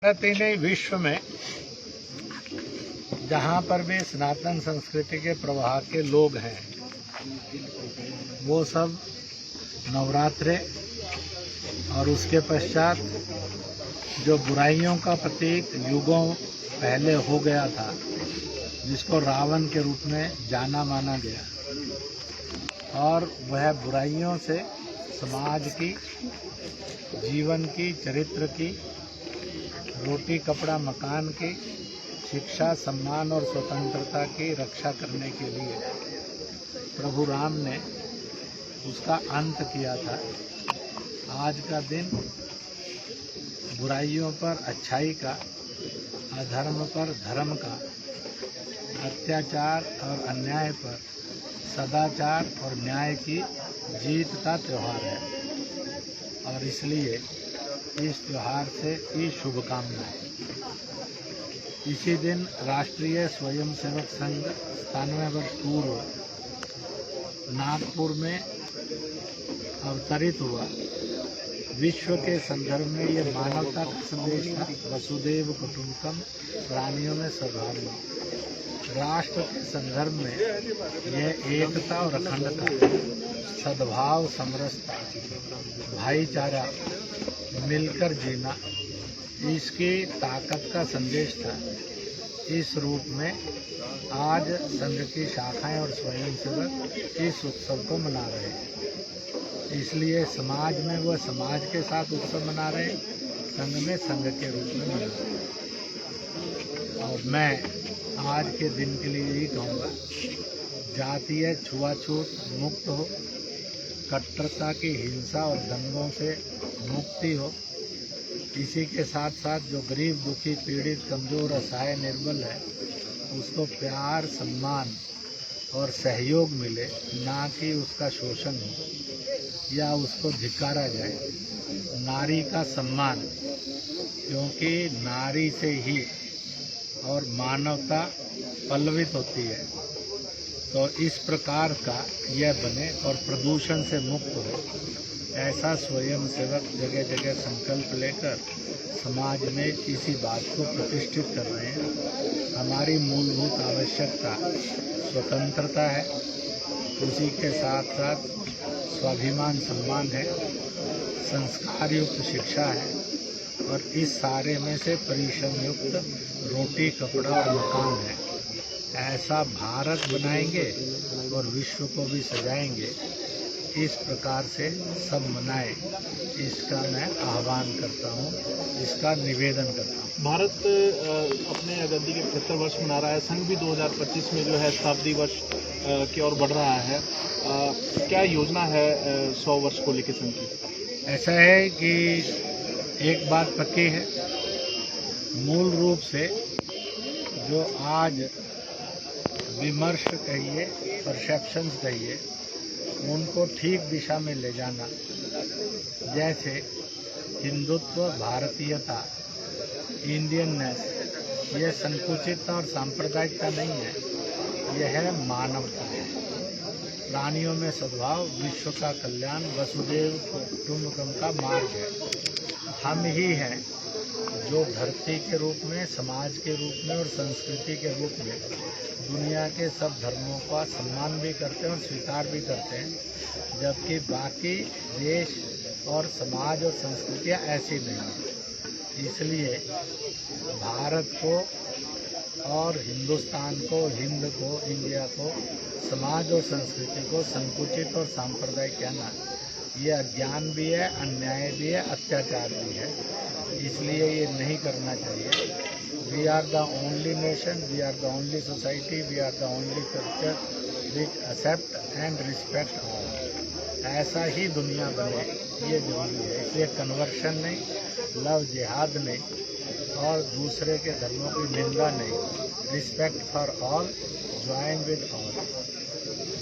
भारत ही नहीं, विश्व में जहाँ पर भी सनातन संस्कृति के प्रवाह के लोग हैं, वो सब नवरात्रे और उसके पश्चात जो बुराइयों का प्रतीक युगों पहले हो गया था, जिसको रावण के रूप में जाना माना गया, और वह बुराइयों से समाज की, जीवन की, चरित्र की, रोटी कपड़ा मकान की, शिक्षा, सम्मान और स्वतंत्रता की रक्षा करने के लिए प्रभु राम ने उसका अंत किया था। आज का दिन बुराइयों पर अच्छाई का, अधर्म पर धर्म का, अत्याचार और अन्याय पर सदाचार और न्याय की जीत का त्यौहार है, और इसलिए इस त्यौहार से की शुभकामनाएं। इसी दिन राष्ट्रीय स्वयंसेवक संघ 97 वर्ष पूर्व नागपुर में अवतरित हुआ। विश्व के संदर्भ में ये मानवता का संदेश था, वसुदेव कुटुंबकम, प्राणियों में सद्भावना। राष्ट्र के संदर्भ में यह एकता और अखंडता, सद्भाव, समरसता, भाईचारा, मिलकर जीना, इसकी ताकत का संदेश था। इस रूप में आज संघ की शाखाएं और स्वयंसेवक इस उत्सव को मना रहे हैं। इसलिए समाज में वह समाज के साथ उत्सव मना रहे हैं, संघ में संघ के रूप में मना रहे हैं। और मैं आज के दिन के लिए यही कहूँगा, जातीय छुआछूत मुक्त हो, कट्टरता की हिंसा और दंगों से मुक्ति हो। इसी के साथ साथ जो गरीब, दुखी, पीड़ित, कमजोर, असहाय, निर्बल है, उसको प्यार, सम्मान और सहयोग मिले, ना कि उसका शोषण हो या उसको धिक्कारा जाए। नारी का सम्मान, क्योंकि नारी से ही और मानवता पल्लवित होती है, तो इस प्रकार का यह बने और प्रदूषण से मुक्त हो, ऐसा स्वयंसेवक जगह जगह संकल्प लेकर समाज में इसी बात को प्रतिष्ठित कर रहे हैं। हमारी मूलभूत आवश्यकता स्वतंत्रता है, उसी के साथ साथ स्वाभिमान, सम्मान है, संस्कार युक्त शिक्षा है, और इस सारे में से परिश्रम युक्त रोटी कपड़ा और मकान है। ऐसा भारत बनाएंगे और विश्व को भी सजाएंगे। इस प्रकार से सब मनाएं, इसका मैं आह्वान करता हूँ, इसका निवेदन करता हूँ। भारत अपने आज़ादी के 75 वर्ष मना रहा है। संघ भी 2025 में जो है शताब्दी वर्ष की ओर बढ़ रहा है। क्या योजना है 100 वर्ष को लेकर संघ की? ऐसा है कि एक बात पक्की है, मूल रूप से जो आज विमर्श कहिए, परसेप्शंस कहिए, उनको ठीक दिशा में ले जाना। जैसे हिंदुत्व, भारतीयता, इंडियननेस, यह संकुचित और सांप्रदायिकता नहीं है, यह है मानवता है। प्राणियों में सद्भाव, विश्व का कल्याण, वसुदेव कुटुंबकम का मार्ग है। हम ही हैं जो धरती के रूप में, समाज के रूप में और संस्कृति के रूप में दुनिया के सब धर्मों का सम्मान भी करते हैं और स्वीकार भी करते हैं, जबकि बाकी देश और समाज और संस्कृतियाँ ऐसी नहीं हैं। इसलिए भारत को और हिंदुस्तान को, हिंद को, इंडिया को, समाज और संस्कृति को संकुचित और सांप्रदायिक कहना, ये अज्ञान भी है, अन्याय भी है, अत्याचार भी है। इसलिए ये नहीं करना चाहिए। We are the only nation, we are the only society, we are the only culture which accept and respect all. ऐसा ही दुनिया बने, ये जरूरी है। इसलिए कन्वर्शन नहीं, लव जिहाद नहीं, और दूसरे के धर्मों की निंदा नहीं, respect for all, join with all.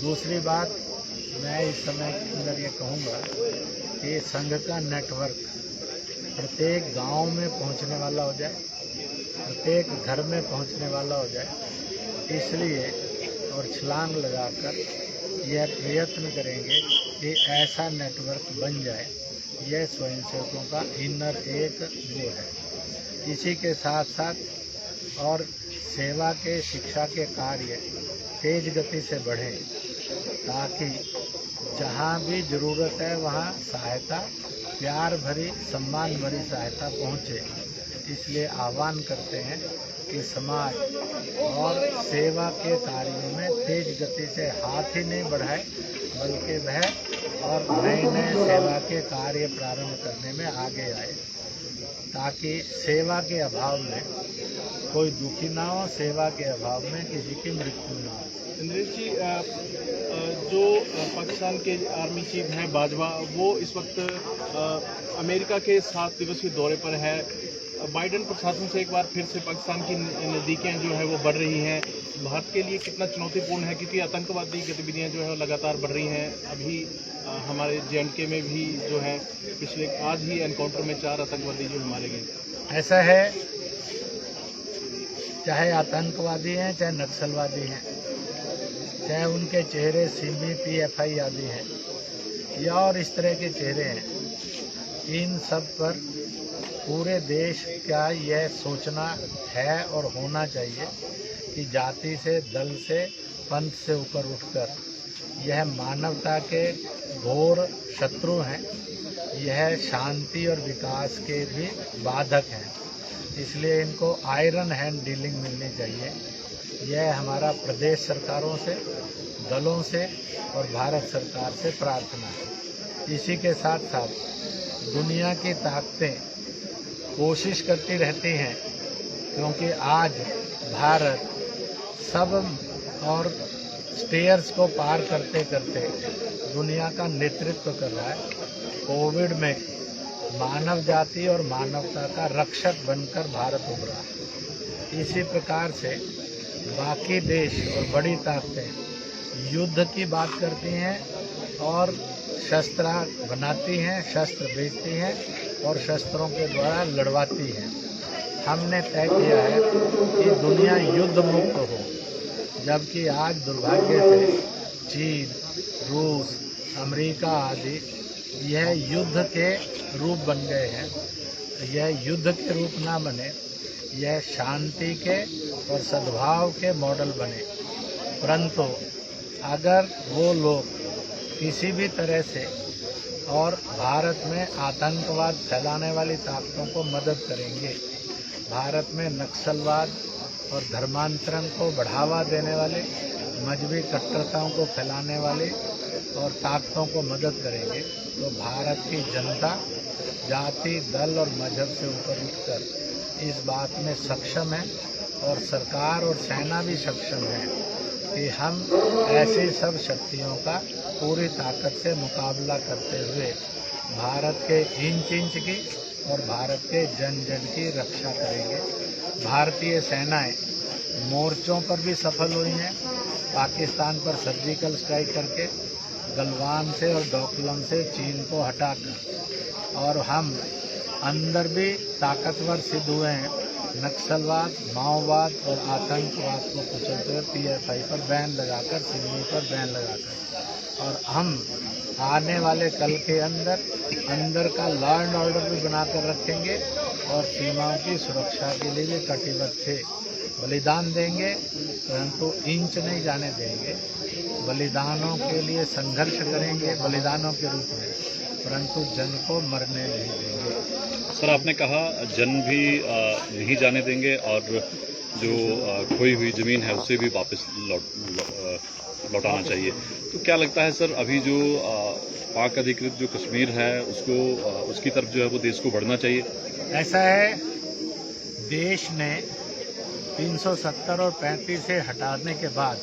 दूसरी बात मैं इस समय के अंदर ये कहूँगा कि संघ का नेटवर्क प्रत्येक गांव में पहुंचने वाला हो जाए, प्रत्येक घर में पहुंचने वाला हो जाए। इसलिए और छलांग लगाकर यह प्रयत्न करेंगे कि ऐसा नेटवर्क बन जाए। यह स्वयंसेवकों का इनर एक वो है। इसी के साथ साथ और सेवा के शिक्षा के कार्य तेज गति से बढ़ें ताकि जहाँ भी ज़रूरत है वहाँ सहायता प्यार भरी सम्मान भरी सहायता पहुँचे। इसलिए आह्वान करते हैं कि समाज और सेवा के कार्यों में तेज गति से हाथ ही नहीं बढ़ाए बल्कि वह और नए नए सेवा के कार्य प्रारंभ करने में आगे आए ताकि सेवा के अभाव में कोई दुखी ना हो, सेवा के अभाव में किसी की मृत्यु ना हो। इंद्रेश जी, जो पाकिस्तान के आर्मी चीफ हैं बाजवा, वो इस वक्त अमेरिका के 7 दिवसीय दौरे पर है। बाइडेन प्रशासन से एक बार फिर से पाकिस्तान की नज़दीकियाँ जो है वो बढ़ रही हैं। भारत के लिए कितना चुनौतीपूर्ण है, क्योंकि आतंकवादी गतिविधियाँ जो है वो लगातार बढ़ रही हैं। अभी हमारे JNK में भी जो है पिछले आज ही एनकाउंटर में 4 आतंकवादी जो मारे गए। ऐसा है, चाहे आतंकवादी हैं चाहे नक्सलवादी हैं, चाहे उनके चेहरे CBP-FI आदि हैं या और इस तरह के चेहरे हैं, इन सब पर पूरे देश का यह सोचना है और होना चाहिए कि जाति से, दल से, पंथ से ऊपर उठकर यह मानवता के घोर शत्रु हैं, यह शांति और विकास के भी बाधक हैं। इसलिए इनको आयरन हैंड डीलिंग मिलनी चाहिए। यह हमारा प्रदेश सरकारों से, दलों से और भारत सरकार से प्रार्थना है। इसी के साथ साथ दुनिया की ताकतें कोशिश करती रहती हैं, क्योंकि आज भारत सब और स्टेयर्स को पार करते करते दुनिया का नेतृत्व कर रहा है। कोविड में मानव जाति और मानवता का रक्षक बनकर भारत उभरा है। इसी प्रकार से बाकी देश और बड़ी ताकतें युद्ध की बात करती हैं और शस्त्र बनाती हैं, शस्त्र बेचती हैं और शस्त्रों के द्वारा लड़वाती हैं। हमने तय किया है कि दुनिया युद्ध मुक्त हो, जबकि आज दुर्भाग्य से चीन, रूस, अमेरिका आदि यह युद्ध के रूप बन गए हैं। यह युद्ध के रूप ना बने, यह शांति के और सद्भाव के मॉडल बने। परंतु अगर वो लोग किसी भी तरह से और भारत में आतंकवाद फैलाने वाली ताकतों को मदद करेंगे, भारत में नक्सलवाद और धर्मांतरण को बढ़ावा देने वाले, मजहबी कट्टरताओं को फैलाने वाले और ताकतों को मदद करेंगे, तो भारत की जनता जाति, दल और मजहब से ऊपर उठकर इस बात में सक्षम है और सरकार और सेना भी सक्षम है कि हम ऐसी सब शक्तियों का पूरी ताकत से मुकाबला करते हुए भारत के इंच इंच की और भारत के जन जन की रक्षा करेंगे। भारतीय सेनाएं मोर्चों पर भी सफल हुई हैं, पाकिस्तान पर सर्जिकल स्ट्राइक करके गलवान से और डोकलम से चीन को हटाकर, और हम अंदर भी ताकतवर सिद्ध हुए हैं। नक्सलवाद, माओवाद और आतंकवाद को कुचलते हुए PFI पर बैन लगाकर, सिमी पर बैन लगाकर, और हम आने वाले कल के अंदर का लॉ एंड ऑर्डर भी बनाकर रखेंगे और सीमाओं की सुरक्षा के लिए भी कटिबद्ध थे। बलिदान देंगे परंतु इंच नहीं जाने देंगे। बलिदानों के लिए संघर्ष करेंगे बलिदानों के रूप में, परंतु जन को मरने नहीं देंगे। सर, आपने कहा जन भी नहीं जाने देंगे और जो खोई हुई ज़मीन है उसे भी वापस लौटाना चाहिए। तो क्या लगता है सर, अभी जो पाक अधिकृत जो कश्मीर है उसको उसकी तरफ जो है वो देश को बढ़ना चाहिए? ऐसा है, देश ने 370 और 35 से हटाने के बाद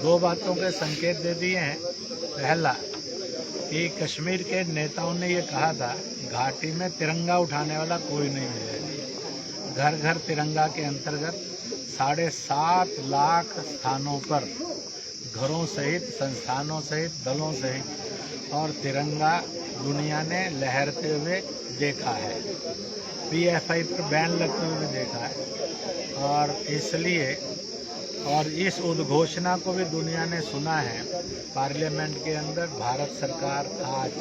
दो बातों के संकेत दे दिए हैं। पहला कि कश्मीर के नेताओं ने ये कहा था घाटी में तिरंगा उठाने वाला कोई नहीं मिलेगा। घर घर तिरंगा के अंतर्गत 7.5 लाख स्थानों पर घरों सहित, संस्थानों सहित, दलों सहित और तिरंगा दुनिया ने लहरते हुए देखा है। PFI पर बैन लगते हुए भी देखा है और इसलिए और इस उद्घोषणा को भी दुनिया ने सुना है। पार्लियामेंट के अंदर भारत सरकार आज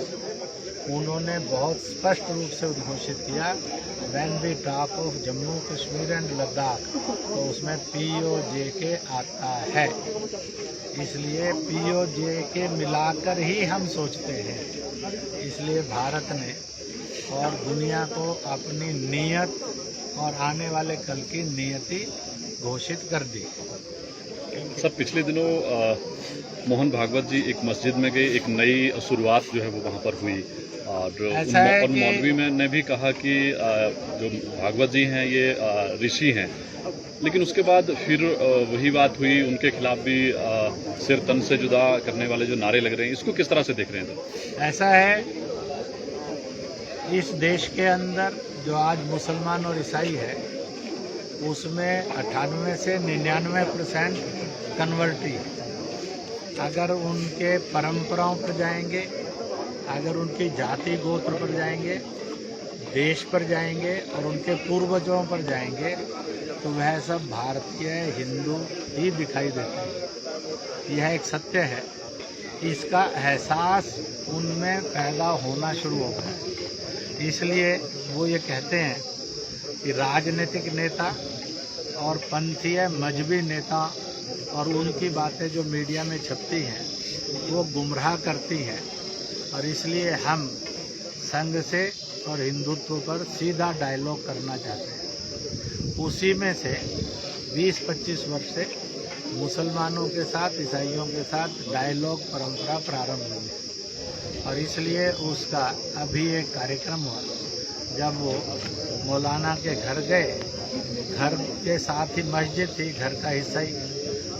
उन्होंने बहुत स्पष्ट रूप से उद्घोषित किया, when we talk of Jammu Kashmir and Ladakh, तो उसमें POJK आता है। इसलिए POJK मिलाकर ही हम सोचते हैं। इसलिए भारत ने और दुनिया को अपनी नीयत और आने वाले कल की नियति घोषित कर दी। सर पिछले दिनों मोहन भागवत जी एक मस्जिद में गए, एक नई शुरुआत जो है वो वहाँ पर हुई और मौलवी ने भी कहा कि जो भागवत जी हैं ये ऋषि हैं, लेकिन उसके बाद फिर वही बात हुई, उनके खिलाफ भी सिर तन से जुदा करने वाले जो नारे लग रहे हैं, इसको किस तरह से देख रहे हैं सर? ऐसा है, इस देश के अंदर जो आज मुसलमान और ईसाई है उसमें 98 से 99% कन्वर्टी। अगर उनके परंपराओं पर जाएंगे, अगर उनकी जाति गोत्र पर जाएंगे, देश पर जाएंगे और उनके पूर्वजों पर जाएंगे तो वह सब भारतीय हिंदू ही दिखाई देते हैं। यह एक सत्य है। इसका एहसास उनमें पैदा होना शुरू हो गया। इसलिए वो ये कहते हैं कि राजनीतिक नेता और पंथीय मजहबी नेता और उनकी बातें जो मीडिया में छपती हैं वो गुमराह करती हैं, और इसलिए हम संघ से और हिंदुत्व पर सीधा डायलॉग करना चाहते हैं। उसी में से 20-25 वर्ष से मुसलमानों के साथ, ईसाइयों के साथ डायलॉग परंपरा प्रारंभ हुई है, और इसलिए उसका अभी एक कार्यक्रम हुआ जब वो मौलाना के घर गए। घर के साथ ही मस्जिद थी, घर का हिस्सा ही,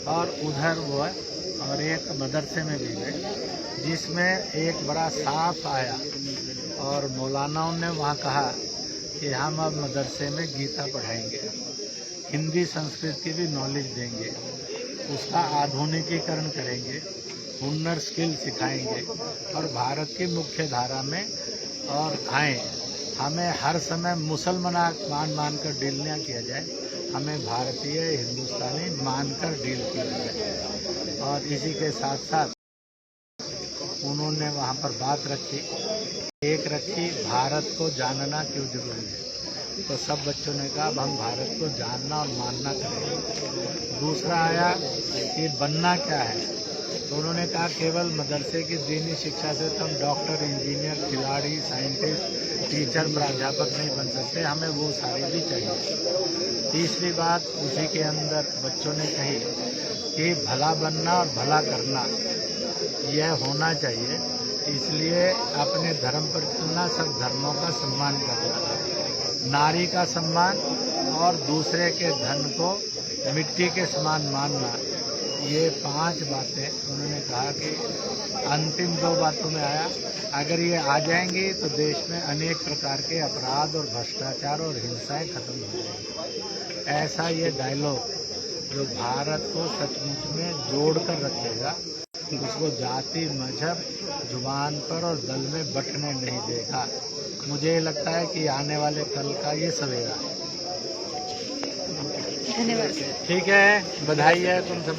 और उधर वो और एक मदरसे में भी गए जिसमें एक बड़ा सांप आया, और मौलानाओं ने वहाँ कहा कि हम अब मदरसे में गीता पढ़ाएंगे, हिंदी संस्कृत की भी नॉलेज देंगे, उसका आधुनिकीकरण करेंगे, हुनर स्किल सिखाएंगे और भारत की मुख्य धारा में और आएँ। हमें हर समय मुसलमान मानकर डील न किया जाए, हमें भारतीय हिंदुस्तानी मानकर डील किया जाए। और इसी के साथ साथ उन्होंने वहाँ पर बात रखी, एक रखी, भारत को जानना क्यों जरूरी है, तो सब बच्चों ने कहा अब हम भारत को जानना और मानना करेंगे। दूसरा आया कि बनना क्या है, तो उन्होंने कहा केवल मदरसे की दीनी शिक्षा से तो हम डॉक्टर, इंजीनियर, खिलाड़ी, साइंटिस्ट, टीचर, प्राध्यापक नहीं बन सकते, हमें वो सारी भी चाहिए। तीसरी बात उसी के अंदर बच्चों ने कही कि भला बनना और भला करना यह होना चाहिए, इसलिए अपने धर्म पर चलना, सब धर्मों का सम्मान करना, नारी का सम्मान और दूसरे के धन को मिट्टी के समान मानना, ये 5 बातें उन्होंने कहा कि अंतिम 2 बातों में आया, अगर ये आ जाएंगी तो देश में अनेक प्रकार के अपराध और भ्रष्टाचार और हिंसाएं खत्म हो जाएंगी। ऐसा ये डायलॉग जो भारत को सचमुच में जोड़ कर रखेगा, उसको जाति, मजहब, जुबान पर और दल में बंटने नहीं देगा। मुझे लगता है कि आने वाले कल का ये सवेरा है। धन्यवाद। ठीक है, बधाई है तुम सब।